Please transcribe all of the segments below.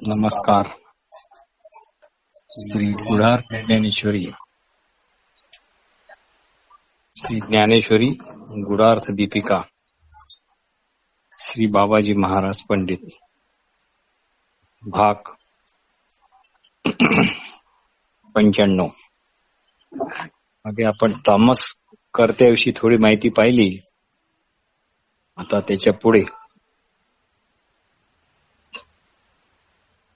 नमस्कार. श्री गुढार्थ ज्ञानेश्वरी. श्री ज्ञानेश्वरी गुढार्थ दीपिका. श्री बाबाजी महाराज पंडित. भाग 95. मागे आपण तामस कर्त्याविषयी थोडी माहिती पाहिली. आता त्याच्या पुढे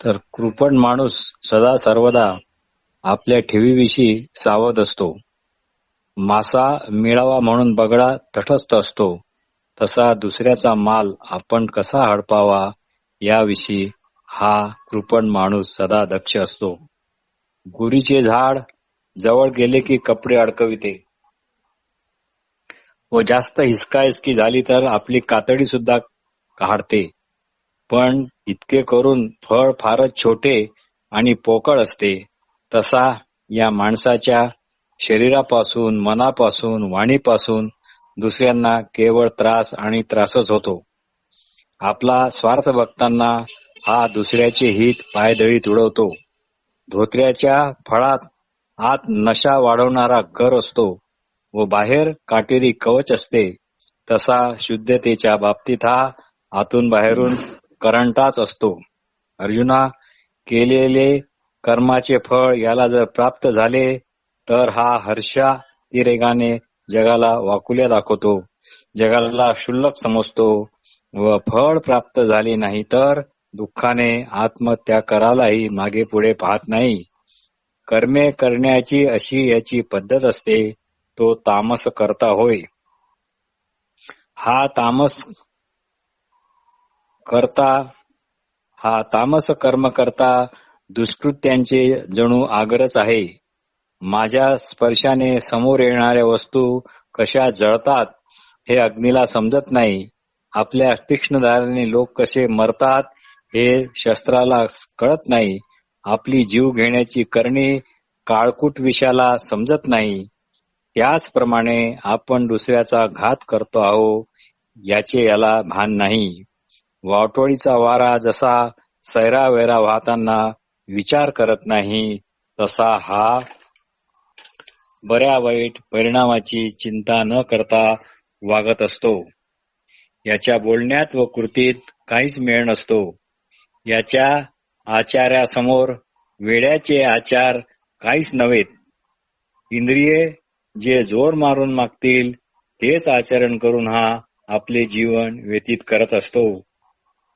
तर कृपण माणूस सदा सर्वदा आपल्या ठेवीविषयी सावध असतो. मासा मिळावा म्हणून बगळा तटस्थ असतो, तसा दुसऱ्याचा माल आपण कसा हडपावा याविषयी हा कृपण माणूस सदा दक्ष असतो. गुरीचे झाड जवळ गेले की कपडे अडकविते व जास्त हिसकाहिसकी झाली तर आपली कातडी सुद्धा काढते. पण इतके करून फळ फारच छोटे आणि पोकळ असते. तसा या माणसाच्या शरीरापासून, मनापासून, वाणीपासून दुसऱ्यांना केवळ त्रास आणि त्रासच होतो. आपला स्वार्थ बघताना हा दुसऱ्याचे हित पायदळीत उडवतो. धोत्र्याच्या फळात आत नशा वाढवणारा गर असतो व बाहेर काटेरी कवच असते. तसा शुद्धतेच्या बाबतीत हा आतून बाहेरून करंटाच असतो. अर्जुना, केलेले कर्माचे फळ याला जर प्राप्त झाले तर हा हर्षातिरेकाने जगाला वाकुल्या दाखवतो, जगाला क्षुल्लक समजतो व फळ प्राप्त झाले नाही तर दुःखाने आत्महत्या करायलाही मागे पुढे पाहत नाही. कर्मे करण्याची अशी याची पद्धत असते. तो तामस करता होय. हा तामस कर्म करता दुष्कृत्यांचे जणू आगरच आहे. माझ्या स्पर्शाने समोर येणाऱ्या वस्तू कशा जळतात हे अग्नीला समजत नाही. आपल्या तीक्ष्ण धाराने लोक कसे मरतात हे शस्त्राला कळत नाही. आपली जीव घेण्याची करणी काळकूट विषाला समजत नाही. त्याचप्रमाणे आपण दुसऱ्याचा घात करतो आहो याचे याला भान नाही. वाटोळीचा वारा जसा सैरावैरा वाहताना विचार करत नाही, तसा हा बऱ्या वाईट परिणामाची चिंता न करता वागत असतो. याच्या बोलण्यात व कृतीत काहीच मेळ नसतो. याच्या आचार्यासमोर वेड्याचे आचार काहीच नव्हेत. इंद्रिये जे जोर मारून मागतील तेच आचरण करून हा आपले जीवन व्यतीत करत असतो.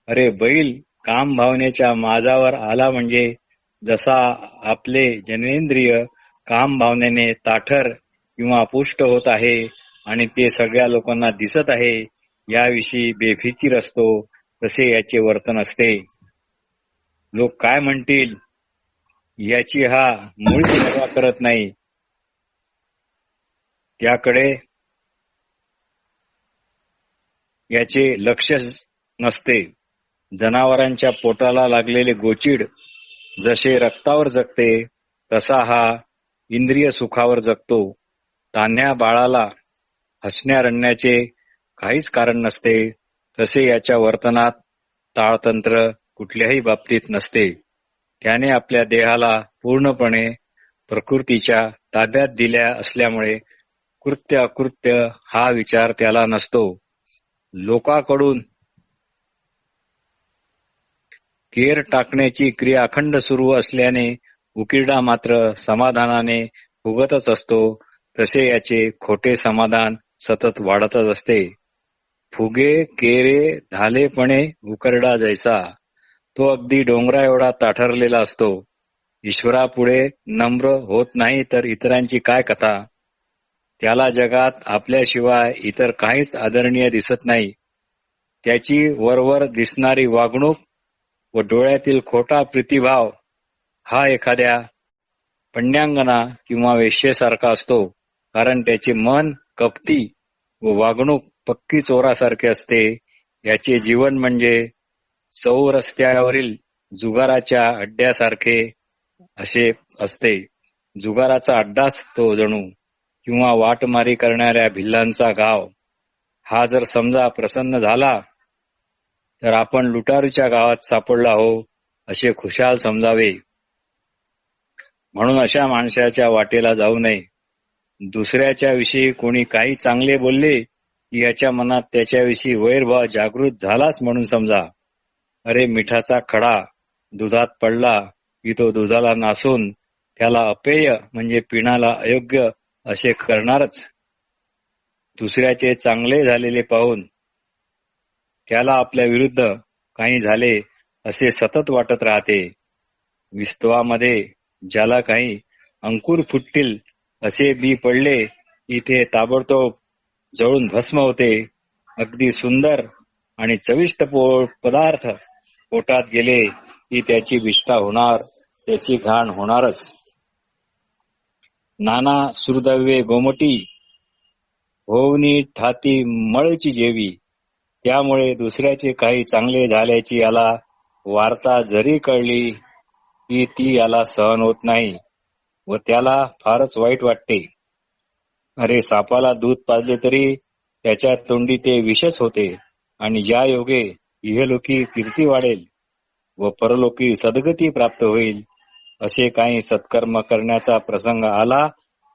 अरे बैल काम भावनेच्या माझावर आला म्हणजे जसा आपले जनेंद्रिय काम भावनेने ताठर किंवा पुष्ट होत आहे आणि ते सगळ्या लोकांना दिसत आहे याविषयी बेफिकीर असतो, तसे याचे वर्तन असते. लोक काय म्हणतील याची हा मुळीच पर्वा करत नाही. त्याकडे याचे लक्ष नसते. जनावरांच्या पोटाला लागलेले गोचीड जसे रक्तावर जगते तसा हा इंद्रिय सुखावर जगतो. तान्ह्या बाळाला हसण्या रडण्याचे काहीच कारण नसते, तसे याच्या वर्तनात ताळतंत्र कुठल्याही बाबतीत नसते. त्याने आपल्या देहाला पूर्णपणे प्रकृतीच्या ताब्यात दिल्या असल्यामुळे कृत्य अकृत्य हा विचार त्याला नसतो. लोकांकडून केर टाकण्याची क्रिया अखंड सुरू असल्याने उकिरडा मात्र समाधानाने फुगतच असतो. तसे याचे खोटे समाधान सतत वाढतच असते. फुगे केरे धालेपणे उकरडा जैसा, तो अगदी डोंगरा एवढा ताठरलेला असतो. ईश्वरापुढे नम्र होत नाही तर इतरांची काय कथा. त्याला जगात आपल्याशिवाय इतर काहीच आदरणीय दिसत नाही. त्याची वरवर दिसणारी वागणूक व डोळ्यातील खोटा प्रीतिभाव हा एखाद्या पण्यांगना किंवा वेश्येसारखा असतो. कारण त्याचे मन कपटी व वागणूक पक्की चोरासारखे असते. याचे जीवन म्हणजे चौरस्त्यावरील जुगाराच्या अड्ड्यासारखे असे असते. जुगाराचा अड्डाच तो जणू, किंवा वाटमारी करणाऱ्या भिल्लांचा गाव. हा जर समजा प्रसन्न झाला तर आपण लुटारूच्या गावात सापडलो आहो असे खुशाल समजावे. म्हणून अशा माणसाच्या वाटेला जाऊ नये. दुसऱ्याच्या विषयी कोणी काही चांगले बोलले की याच्या मनात त्याच्याविषयी वैरभाव जागृत झालाच म्हणून समजा. अरे मिठाचा खडा दुधात पडला की तो दुधाला नासून त्याला अपेय म्हणजे पिण्याला अयोग्य असे करणारच. दुसऱ्याचे चांगले झालेले पाहून त्याला आपल्या विरुद्ध काही झाले असे सतत वाटत राहते. विस्तवामध्ये ज्याला काही अंकुर फुटतील असे बी पडले की ते ताबडतोब जळून भस्म होते. अगदी सुंदर आणि चविष्ट पदार्थ पोटात गेले की त्याची विष्ठा होणार, त्याची घाण होणारच. नाना सुरदव्ये गोमटी होऊनी ठाती मळची जेवी. त्यामुळे दुसऱ्याचे काही चांगले झाल्याची याला वार्ता जरी कळली की ती याला सहन होत नाही व त्याला फारच वाईट वाटते. अरे सापाला दूध पाजले तरी त्याच्या तोंडी ते विषच होते आणि या योगे इहलोकी कीर्ती वाढेल व परलोकी सद्गती प्राप्त होईल. असे काही सत्कर्म करण्याचा प्रसंग आला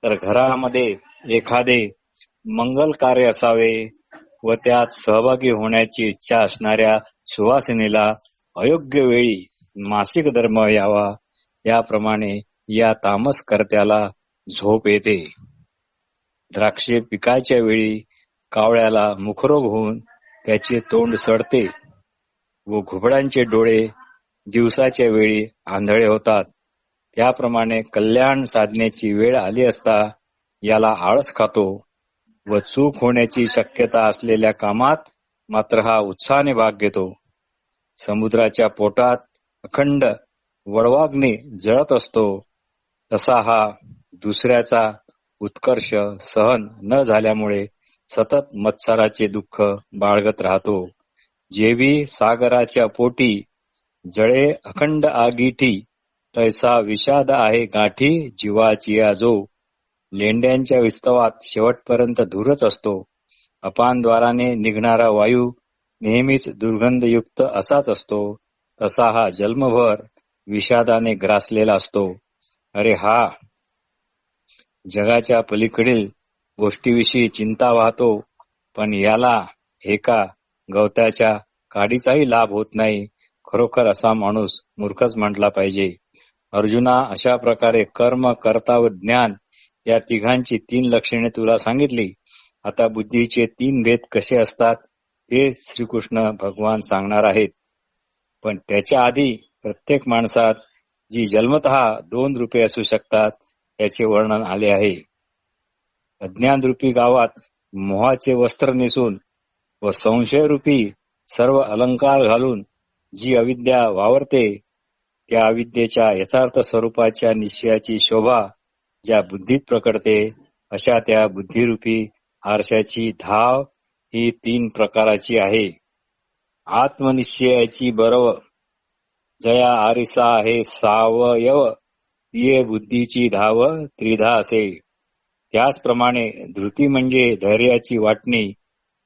तर घरामध्ये एखादे मंगल कार्य असावे व त्यात सहभागी होण्याची इच्छा असणाऱ्या सुवासिनीला अयोग्य वेळी मासिक धर्म यावा. याप्रमाणे या तामसकर्त्याला झोप येते. द्राक्षे पिकायच्या वेळी कावळ्याला मुखरोग होऊन त्याचे तोंड सडते व घुबडांचे डोळे दिवसाच्या वेळी आंधळे होतात. त्याप्रमाणे कल्याण साधण्याची वेळ आली असता याला आळस खातो व चूक होण्याची शक्यता असलेल्या कामात मात्र हा उत्साहाने भाग घेतो. समुद्राच्या पोटात अखंड वळवाग्नी जळत असतो तसा हा दुसऱ्याचा उत्कर्ष सहन न झाल्यामुळे सतत मत्सराचे दुःख बाळगत राहतो. जेवी सागराच्या पोटी जळे अखंड आगीठी तैसा विषाद आहे गाठी जीवाची आजो. लेंड्यांच्या विस्तवात शेवटपर्यंत धूरच असतो. अपानद्वाराने निघणारा वायू नेहमीच दुर्गंधयुक्त असाच असतो. तसा हा जन्मभर विषादाने ग्रासलेला असतो. अरे हा जगाच्या पलीकडील गोष्टीविषयी चिंता वाहतो पण याला एका गवताच्या काडीचाही लाभ होत नाही. खरोखर असा माणूस मूर्खच म्हटला पाहिजे. अर्जुना, अशा प्रकारे कर्म, कर्ता व ज्ञान या तिघांची 3 लक्षणे तुला सांगितली. आता बुद्धीचे 3 भेद कसे असतात ते श्रीकृष्ण भगवान सांगणार आहेत. पण त्याच्या आधी प्रत्येक माणसात जी जन्मतः 2 रूपे असू शकतात त्याचे वर्णन आले आहे. अज्ञानरूपी गावात मोहाचे वस्त्र नेसून व संशयरूपी सर्व अलंकार घालून जी अविद्या वावरते त्या अविद्येच्या यथार्थ स्वरूपाच्या निश्चयाची शोभा ज्या बुद्धीत प्रकटते अशा त्या बुद्धिरूपी आरशाची धाव ही 3 प्रकाराची आहे. आत्मनिश्चयाची बरव जया आरिसा आहे सावयव तिये बुद्धीची धाव त्रिधा असे. त्याचप्रमाणे धृती म्हणजे धैर्याची वाटणी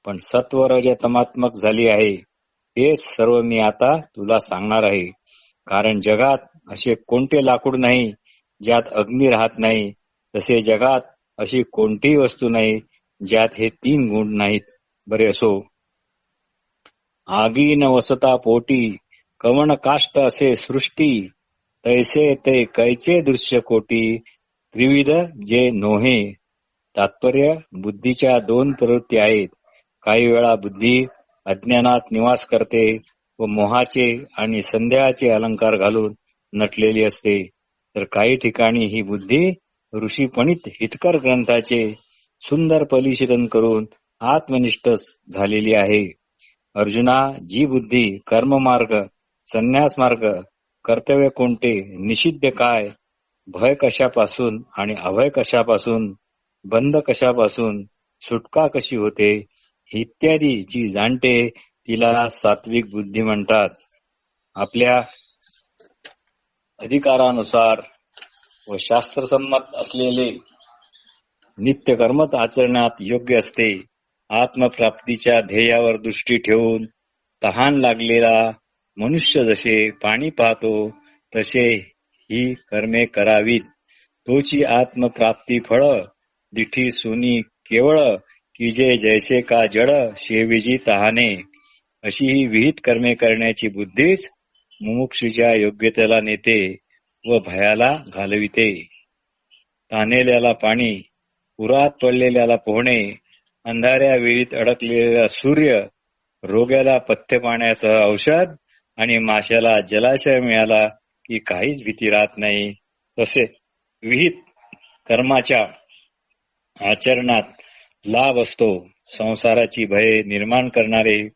पण सत्वरजतमात्मक झाली आहे. तेच सर्व मी आता तुला सांगणार आहे. कारण जगात असे कोणते लाकूड नाही ज्यात अग्नी राहत नाही, तसे जगात अशी कोणतीही वस्तू नाही ज्यात हे 3 गुण नाहीत. बरे असो. आगी न वसता पोटी कवण काष्ट असे सृष्टी तैसे ते कैचे दृश्य कोटी त्रिविध जे नोहे. तात्पर्य, बुद्धीच्या 2 प्रवृत्ती आहेत. काही वेळा बुद्धी अज्ञानात निवास करते व मोहाचे आणि संदेहाचे अलंकार घालून नटलेली असते, तर काही ठिकाणी ही बुद्धी ऋषीपणित हितकर ग्रंथाचे सुंदर परिशीलन करून आत्मनिष्ठ झालेली आहे. अर्जुना, जी बुद्धी कर्ममार्ग, संन्यास मार्ग, कर्तव्य कोणते, निषिद्ध काय, भय कशापासून आणि अभय कशापासून, बंध कशापासून, सुटका कशी होते इत्यादी जी जाणते तिला सात्विक बुद्धी म्हणतात. आपल्या अधिकारानुसार व शास्त्रसंमत असलेले नित्य कर्मच आचरण्यात योग्य असते आत्मप्राप्तीच्या ध्येयावर दृष्टी ठेवून तहान लागलेला मनुष्य जसे पाणी पाहतो तसे ही कर्मे करावीत. तोची आत्मप्राप्ती फळ दिठी सुनी केवळ की जे जैसे का जड शेविजी तहाने. अशी ही विहित कर्मे करण्याची बुद्धीच मुमुक्षूच्या योग्यतेला नेते व भयाला घालविते. तानेल्याला पाणी, पुरात पडलेल्याला पोहणे, अंधाऱ्या विहिरीत अडकलेला सूर्य, रोग्याला पथ्य पाण्यासह औषध आणि माशाला जलाशय मिळाला की काहीच भीती राहत नाही. तसे विहित कर्माच्या आचरणात लाभ असतो. संसाराची भये निर्माण करणारे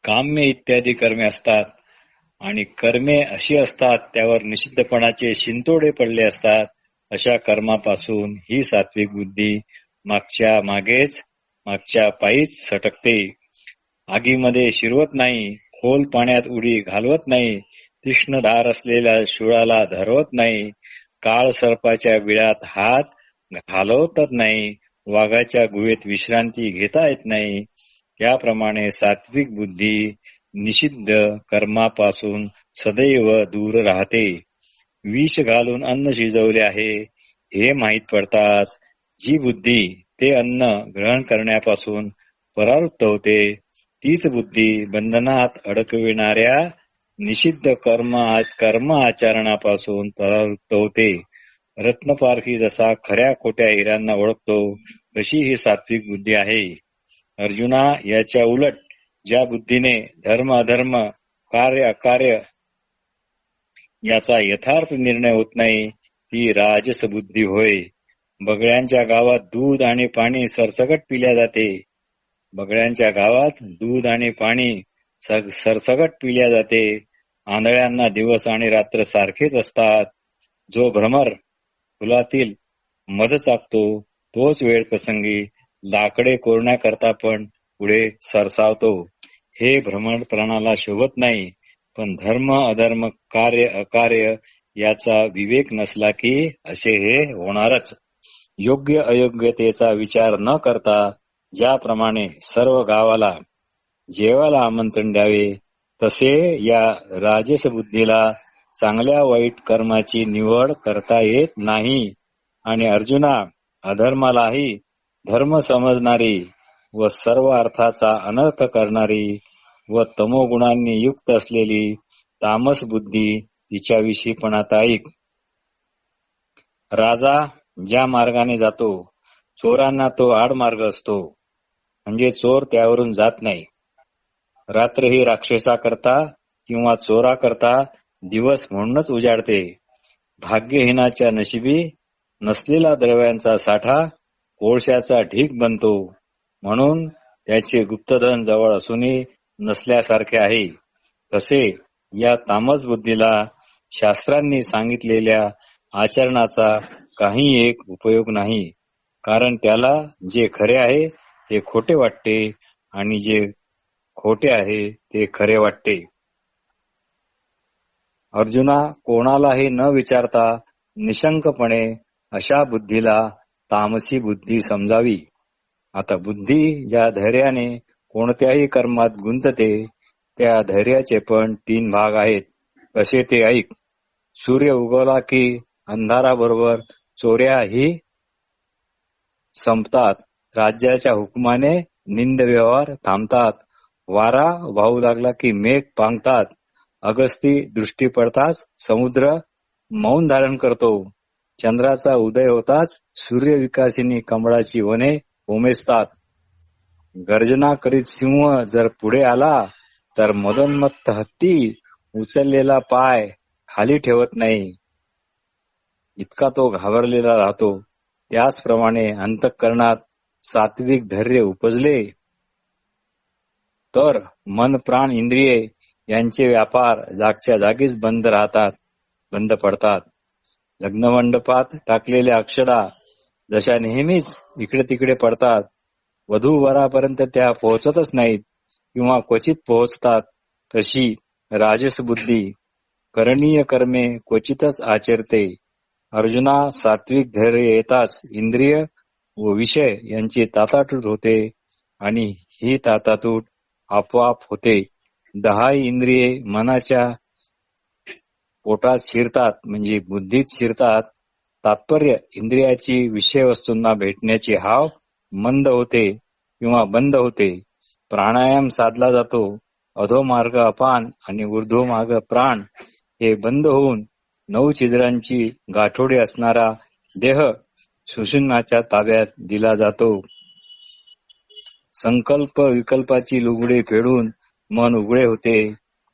काम्य इत्यादी कर्मे असतात आणि कर्मे अशी असतात त्यावर निषिद्धपणाचे शिंतोडे पडले असतात. अशा कर्मापासून ही सात्विक बुद्धी मागच्या पायीच सटकते. आगीमध्ये शिरवत नाही, खोल पाण्यात उडी घालवत नाही, तीक्ष्ण धार असलेल्या शूळाला धरवत नाही, काळ सर्पाच्या बिळात हात घालवतच नाही, वाघाच्या गुहेत विश्रांती घेता येत नाही. त्याप्रमाणे सात्विक बुद्धी निषिद्ध कर्मापासून सदैव दूर राहते. विष घालून अन्न शिजवले आहे हे माहीत पडताच जी बुद्धी ते अन्न ग्रहण करण्यापासून परावृत्त होते तीच बुद्धी बंधनात अडकविणाऱ्या निषिद्ध कर्म आचरणापासून परावृत्त होते. रत्नपारखी जसा खऱ्या खोट्या हिऱ्यांना ओळखतो तशी ही सात्विक बुद्धी आहे. अर्जुना, याच्या उलट ज्या बुद्धीने धर्म अधर्म कार्य अकार्य याचा यथार्थ निर्णय होत नाही ती राजस बुद्धी होय. बगड्यांच्या गावात दूध आणि पाणी सरसकट पिल्या जाते. बगड्यांच्या गावात दूध आणि पाणी सरसकट पिल्या जाते. आंधळ्यांना दिवस आणि रात्र सारखेच असतात. जो भ्रमर फुलातील मध चाकतो तोच वेळ प्रसंगी लाकडे कोरण्याकरता पण पुढे सरसावतो. हे भ्रमर प्राणाला शोभत नाही. पण धर्म अधर्म कार्य अकार्य याचा विवेक नसला की असे हे होणारच. योग्य अयोग्यतेचा विचार न करता ज्याप्रमाणे सर्व गावाला जेवायला आमंत्रण द्यावे तसे या राजस बुद्धीला चांगल्या वाईट कर्माची निवड करता येत नाही. आणि अर्जुना, अधर्मालाही धर्म समजणारी व सर्व अर्थाचा अनर्थ करणारी व तमोगुणांनी युक्त असलेली तामस बुद्धी तिच्याविषयी पण आता ऐक. राजा ज्या मार्गाने जातो चोरांना तो आडमार्ग असतो, म्हणजे चोर त्यावरून जात नाही. रात्र ही राक्षसा करता किंवा चोरा करता दिवस म्हणूनच उजाडते. भाग्यहीनाच्या नशिबी नसलेला द्रव्यांचा साठा कोळशाचा ढीग बनतो, म्हणून त्याचे गुप्तधन जवळ असूनही नसल्यासारखे आहे. तसे या तामस बुद्धीला शास्त्रांनी सांगितलेल्या आचरणाचा काही एक उपयोग नाही. कारण त्याला जे खरे आहे ते खोटे वाटते आणि जे खोटे आहे ते खरे वाटते. अर्जुना, कोणालाही न विचारता निशंकपणे अशा बुद्धीला तामसी बुद्धी समजावी. आता बुद्धी ज्या धैर्याने कोणत्याही कर्मात गुंतते त्या धैर्याचे पण 3 भाग आहेत. कसे ते ऐक. सूर्य उगवला की अंधाराबरोबर चोऱ्याही संपतात. राज्याच्या हुकुमाने निंद व्यवहार थांबतात. वारा वाहू लागला की मेघ पांगतात. अगस्ती दृष्टी पडताच समुद्र मौन धारण करतो. चंद्राचा उदय होताच सूर्यविकासिनी कमळाची वने उमेजतात. गर्जना करीत सिंह जर पुढे आला तर मदोन्मत्त हत्ती उचललेला पाय खाली ठेवत नाही, इतका तो घाबरलेला राहतो. त्याचप्रमाणे अंतःकरणात सात्विक धैर्य उपजले तर मन प्राण इंद्रिये यांचे व्यापार जागच्या जागीच बंद पडतात. लग्नमंडपात टाकलेल्या अक्षदा जशा नेहमीच इकडे तिकडे पडतात, वधू वरापर्यंत त्या पोहोचतच नाहीत किंवा क्वचित पोहोचतात, तशी राजस बुद्धी करणीय कर्मे क्वचितच आचरते. अर्जुना, सात्विक धैर्य येताच इंद्रिय व विषय यांची ताटातूट होते आणि ही ताटातूट आपोआप होते. 10 इंद्रिये मनाच्या पोटात शिरतात म्हणजे बुद्धीत शिरतात. तात्पर्य इंद्रियाची विषय वस्तूंना भेटण्याची हाव मंद होते किंवा बंद होते. प्राणायाम साधला जातो. अधोमार्ग अपान आणि ऊर्ध्वमार्ग प्राण हे बंद होऊन 9 छिद्रांची गाठोडे असणारा देह सुषुम्नाच्या ताब्यात दिला जातो. संकल्प विकल्पाची लुगडे फेडून मन उघडे होते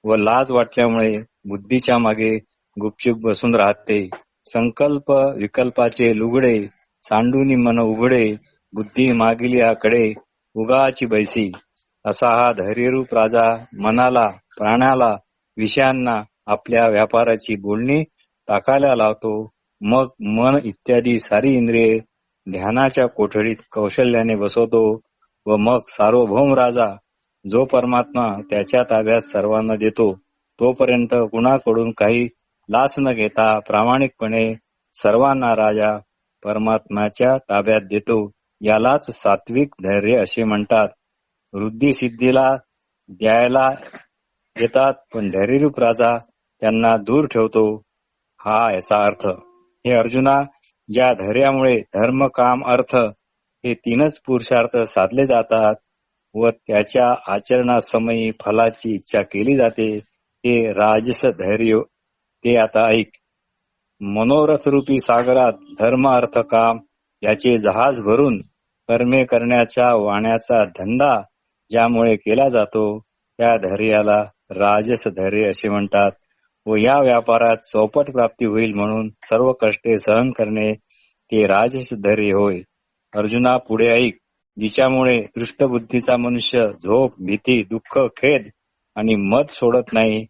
व लाज वाटल्यामुळे बुद्धीच्या मागे गुपचूप बसून राहते. संकल्प विकल्पाचे लुगडे सांडूनी मन उघडे, बुद्धी मागिल्याकडे उगाची बैसी. असा हा धैर्यरूप राजा मनाला, प्राणाला, विषयांना आपल्या व्यापाराची बोलणी टाकायला लावतो. मग मन इत्यादी सारी इंद्रिये ध्यानाच्या कोठडीत कौशल्याने बसवतो व मग सार्वभौम राजा जो परमात्मा त्याच्या ताब्यात सर्वांना देतो तोपर्यंत कुणाकडून काही लाच न घेता प्रामाणिकपणे सर्वांना राजा परमात्म्याच्या ताब्यात देतो. यालाच सात्विक धैर्य असे म्हणतात. वृद्धी सिद्धीला द्यायला येतात पण धैर्यरूप राजा त्यांना दूर ठेवतो, हा याचा अर्थ. हे अर्जुना, ज्या धैर्यामुळे धर्म काम अर्थ हे 3च पुरुषार्थ साधले जातात व त्याच्या आचरणासमयी फलाची इच्छा केली जाते ते राजस धैर्य. ते आता ऐक. मनोरथरूपी सागरात धर्म अर्थ काम याचे जहाज भरून कर्मे करण्याच्या वाण्याचा धंदा ज्यामुळे केला जातो त्या धैर्याला राजस धैर्य असे म्हणतात. व या व्यापारात चौपट प्राप्ती होईल म्हणून सर्व कष्टे सहन करणे ते राजस धैर्य होय. अर्जुना, पुढे ऐक. जिच्यामुळे दृष्टबुद्धीचा मनुष्य झोप, भीती, दुःख, खेद आणि मद सोडत नाही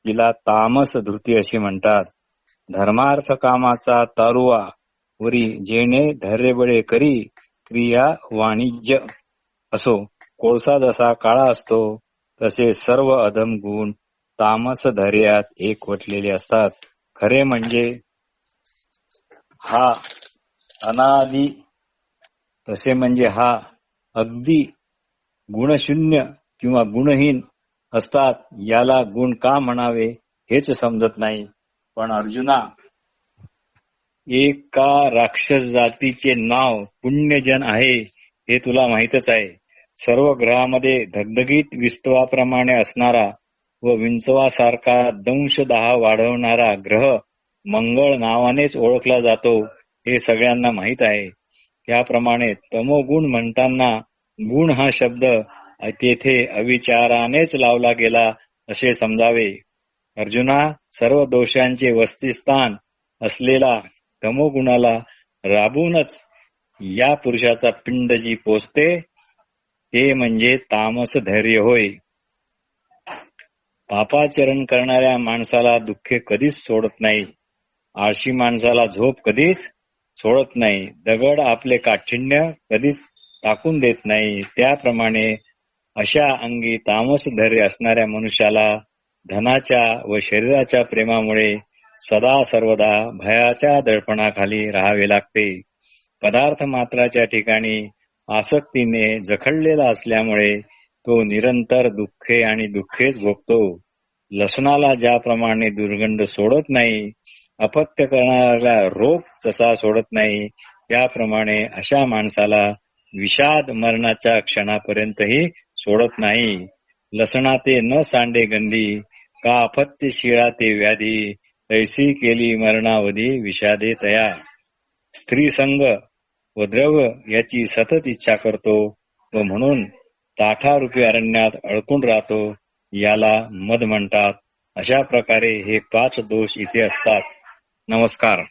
तिला तामस धृती अशी म्हणतात. धर्मार्थ कामाचा तारुवा वरी जेणे धैर्यबळे करी क्रिया वाणिज्य असो. कोळसा जसा काळा असतो तसे सर्व अधम गुण तामस धैर्यात एकवटलेले असतात. खरे म्हणजे हा अनादि तसे म्हणजे हा अगदी गुणशून्य किंवा गुणहीन असतात. याला गुण का म्हणावे हेच समजत नाही. पण अर्जुना, एका राक्षस जातीचे नाव पुण्यजन आहे हे तुला माहीतच आहे. सर्व ग्रहामध्ये धगधगीत विस्तवाप्रमाणे असणारा व विंचवासारखा दंश 10 वाढवणारा ग्रह मंगळ नावानेच ओळखला जातो हे सगळ्यांना माहीत आहे. त्याप्रमाणे तमोगुण म्हणताना गुण हा शब्द तेथे अविचारानेच लावला गेला असे समजावे. अर्जुना, सर्व दोषांचे वस्तिस्थान असलेला तमोगुणाला राबूनच या पुरुषाचा पिंड जी पोचते ते म्हणजे तामस धैर्य होय. पापाचरण करणाऱ्या माणसाला दुःखे कधीच सोडत नाही. आळशी माणसाला झोप कधीच सोडत नाही. दगड आपले काठिण्य कधीच टाकून देत नाही. त्याप्रमाणे अशा अंगी तामस धैर्य असणाऱ्या मनुष्याला धनाच्या व शरीराच्या प्रेमामुळे सदा सर्वदा भयाच्या दडपणाखाली राहावे लागते. पदार्थ मात्राच्या ठिकाणी आसक्तीने जखडलेला असल्यामुळे तो निरंतर दुःखे आणि दुःखेच भोगतो. लसणाला ज्याप्रमाणे दुर्गंध सोडत नाही, अपत्य करणाऱ्याला रोग जसा सोडत नाही, त्याप्रमाणे अशा माणसाला विषाद मरणाच्या क्षणापर्यंतही सोडत नाही. लसणाते न सांडे गंधी, का अपत्य शिळा ते व्याधी, ऐसी केली मरणावधी विषादे तया. स्त्री संग व द्रव्य याची सतत इच्छा करतो व म्हणून ताठारूपी अरण्यात अडकून राहतो. याला मद म्हणतात. अशा प्रकारे हे 5 दोष इथे असतात. नमस्कार.